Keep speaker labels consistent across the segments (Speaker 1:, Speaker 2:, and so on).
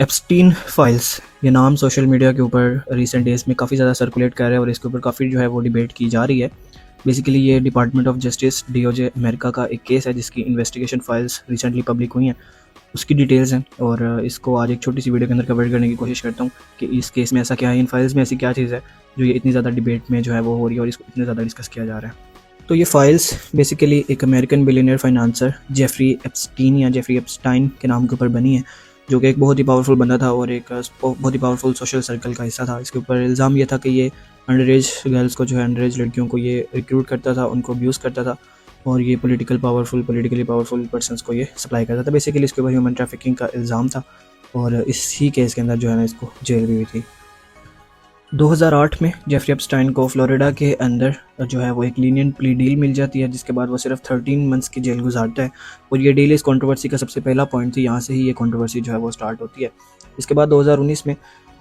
Speaker 1: Epstein files, ये नाम social media के ऊपर रिसेंट डेज़ में काफ़ी ज़्यादा सर्कुलेट कर रहा है और इसके ऊपर काफ़ी जो है वो डिबेट की जा रही है। बेसिकली ये department of justice DOJ America का एक केस है जिसकी इन्वेस्टिगेशन फाइल्स रिसेंटली पब्लिक हुई हैं, उसकी डिटेल्स हैं और इसको आज एक छोटी सी वीडियो के अंदर कवर करने की कोशिश करता हूँ कि इस केस में ऐसा क्या है, इन फाइल्स में ऐसी क्या चीज़ है जो ये इतनी ज़्यादा डिबेट में जो है वो हो रही है और इसको इतना ज़्यादा डिस्कस किया जा रहा है। तो ये फाइल्स बेसिकली एक American billionaire financier Jeffrey Epstein या जेफरी एप्स्टाइन के नाम के ऊपर बनी है, जो कि एक बहुत ही पावरफुल बंदा था और एक बहुत ही पावरफुल सोशल सर्कल का हिस्सा था। इसके ऊपर इल्ज़ाम ये था कि ये अंडर एज गर्ल्स को जो है अंडर एज लड़कियों को ये रिक्रूट करता था, उनको अब्यूज़ करता था और ये पॉलिटिकली पावरफुल पर्सनस को ये सप्लाई करता था। बेसिकली इसके ऊपर ह्यूमन ट्रैफिकिंग का इल्ज़ाम था और इसी केस के अंदर जो है ना इसको जेल भी हुई थी। 2008 में जेफरी एप्स्टाइन को फ्लोरिडा के अंदर जो है वो एक लीनियंट प्ली डील मिल जाती है, जिसके बाद वो सिर्फ 13 मंथ्स की जेल गुजारता है और ये डील इस कंट्रोवर्सी का सबसे पहला पॉइंट थी। यहाँ से ही ये कंट्रोवर्सी जो है वो स्टार्ट होती है। इसके बाद 2019 में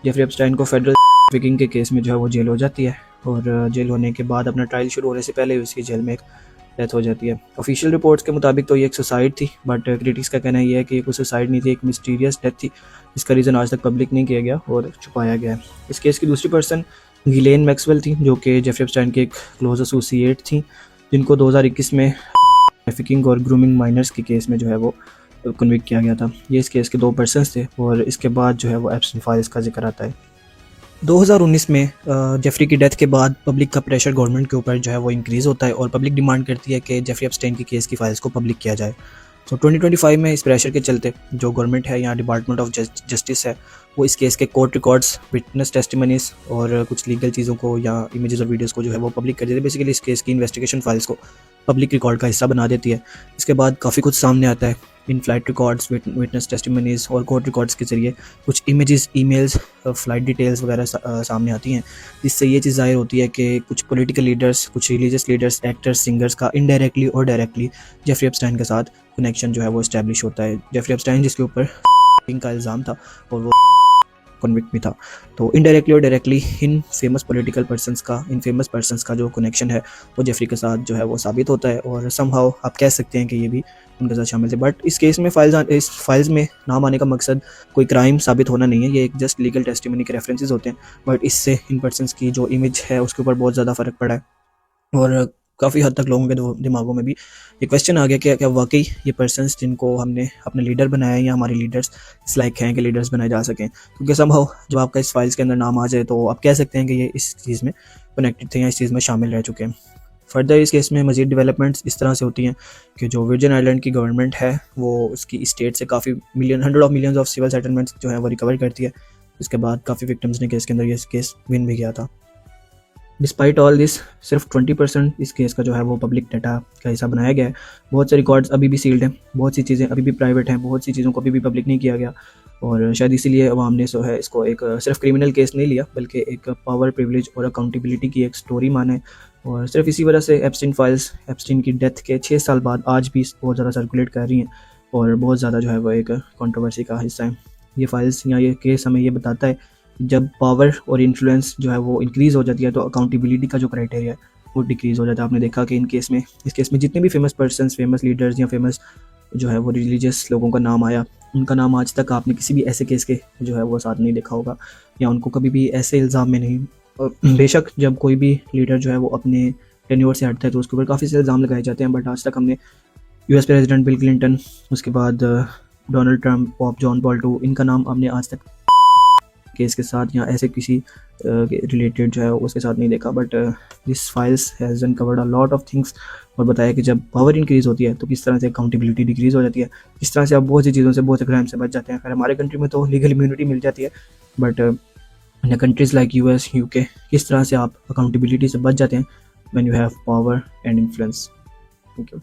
Speaker 1: जेफरी एप्स्टाइन को फेडरल ट्रैफिकिंग के केस में जो है वो जेल हो जाती है और जेल होने के बाद अपना ट्रायल शुरू होने से पहले ही उसकी जेल में एक डेथ हो जाती है। ऑफिशियल रिपोर्ट्स के मुताबिक तो ये एक सुसाइड थी, बट क्रिटिक्स का कहना ये है कि ये कोई सुसाइड नहीं थी, एक मिस्टीरियस डेथ थी जिसका रीज़न आज तक पब्लिक नहीं किया गया और छुपाया गया है। इस केस की दूसरी पर्सन गिलेन मैक्सवेल थी, जो कि जेफरी एप्स्टाइन की एक क्लोज एसोसिएट थी, जिनको 2021 में ट्रैफिकिंग और ग्रूमिंग माइनर्स के केस में जो है वो कन्विक्ट किया गया था। ये इस केस के दो पर्सन्स थे और इसके बाद जो है वो एप्स्टीन फाइल्स का जिक्र आता है। 2019 में जेफरी की डेथ के बाद पब्लिक का प्रेशर गवर्नमेंट के ऊपर जो है वो इंक्रीज़ होता है और पब्लिक डिमांड करती है कि जेफरी एप्स्टाइन की केस की फाइल्स को पब्लिक किया जाए। तो 2025 में इस प्रेशर के चलते जो गवर्नमेंट है या डिपार्टमेंट ऑफ जस्टिस है, वो इस केस के कोर्ट रिकॉर्ड्स, विटनेस टेस्टिमनीज और कुछ लीगल चीज़ों को या इमेजेस और वीडियोस को जो है वो पब्लिक कर देती है। बेसिकली इस केस की इन्वेस्टिगेशन फाइल्स को पब्लिक रिकॉर्ड का हिस्सा बना देती है। इसके बाद काफ़ी कुछ सामने आता है। In flight records, witness testimonies और कोर्ट रिकॉर्ड्स के जरिए कुछ इमेजेस, ईमेल्स, फ्लाइट डिटेल्स वगैरह सामने आती हैं, जिससे ये चीज़ ज़ाहिर होती है कि कुछ पॉलिटिकल लीडर्स, कुछ रिलीजियस लीडर्स, एक्टर्स, सिंगर्स का इनडायरेक्टली और डायरेक्टली जेफरी एप्स्टाइन के साथ कनेक्शन जो है वो इस्टेब्लिश होता है। जेफरी एप्स्टाइन जिसके ऊपर का इल्ज़ाम था और वो कन्विक्ट भी था, तो इनडायरेक्टली और डायरेक्टली इन फेमस पर्सन्स का जो कनेक्शन है वो जेफरी के साथ जो है वो साबित होता है और समहाउ आप कह सकते हैं कि ये भी उनके साथ शामिल थे। बट इस केस में इस फाइल्स में नाम आने का मकसद कोई क्राइम साबित होना नहीं है, ये एक जस्ट लीगल टेस्टिमनी के रेफरेंसेस होते हैं। बट इससे इन पर्सन्स की जो इमेज है उसके ऊपर बहुत ज़्यादा फ़र्क पड़ा है और काफ़ी हद तक लोगों के दिमागों में भी ये क्वेश्चन आ गया कि क्या वाकई ये पर्सन्स जिनको हमने अपने लीडर बनाया है या हमारे लीडर्स इस लायक हैं कि लीडर्स बनाए जा सकें, क्योंकि समहाउ जब आपका इस फाइल्स के अंदर नाम आ जाए तो आप कह सकते हैं कि ये इस चीज़ में कनेक्टेड थे या इस चीज़ में शामिल रह चुके हैं। फर्दर इस केस में मज़ीद डेवलपमेंट्स इस तरह से होती हैं कि जो वर्जिन आइलैंड की गवर्नमेंट है वो उसकी स्टेट से काफ़ी hundred of millions of civil settlements जो है वो रिकवर करती है। इसके बाद काफ़ी विक्टिम्स ने केस के अंदर ये केस विन भी किया था। डिस्पाइट ऑल दिस सिर्फ 20% इस केस का जो है वो पब्लिक डाटा का हिस्सा बनाया गया है। बहुत से रिकॉर्ड्स अभी भी सील्ड हैं, बहुत सी चीज़ें अभी भी प्राइवेट हैं, बहुत सी चीज़ों को अभी भी पब्लिक नहीं किया गया और शायद इसीलिए अवाम ने जो है इसको एक सिर्फ क्रिमिनल केस नहीं लिया बल्कि एक पावर, प्रिविलेज और अकाउंटेबिलिटी की एक स्टोरी माने। और सिर्फ इसी वजह से एप्स्टीन फाइल्स एप्स्टीन की डेथ के 6 साल बाद आज भी बहुत ज़्यादा सर्कुलेट कर रही हैं और बहुत ज़्यादा जो है वो एक कंट्रोवर्सी का हिस्सा है। ये फाइल्स या ये केस हमें ये बताता है जब पावर और इन्फ्लुएंस जो है वो इंक्रीज़ हो जाती है तो अकाउंटेबिलिटी का जो क्राइटेरिया है वो डिक्रीज़ हो जाता है। आपने देखा कि इस केस में जितने भी फेमस पर्सन्स, फेमस लीडर्स या फेमस जो है वो रिलीजियस लोगों का नाम आया, उनका नाम आज तक आपने किसी भी ऐसे केस के जो है वो साथ नहीं देखा होगा या उनको कभी भी ऐसे इल्ज़ाम में नहीं। बेशक जब कोई भी लीडर जो है वो अपने टेन्योर से हटता है तो उसके ऊपर काफ़ी से इल्ज़ाम लगाए जाते हैं, बट आज तक हमने US प्रेसिडेंट बिल क्लिंटन, उसके बाद Donald Trump, pop John Paul II, इनका नाम हमने आज तक केस के साथ या ऐसे किसी रिलेटेड जो है उसके साथ नहीं देखा। But this files has uncovered a lot of things और बताया कि जब पावर इंक्रीज़ होती है तो किस तरह से अकाउंटेबिलिटी डिक्रीज़ हो जाती है, इस तरह से आप बहुत सी चीज़ों से, बहुत से क्राइम से बच जाते हैं। खैर हमारे कंट्री में तो लीगल इम्यूनिटी मिल जाती है, but in countries like US, UK किस तरह से आप अकाउंटेबिलिटी से बच जाते हैं when you have power and influence. Thank you.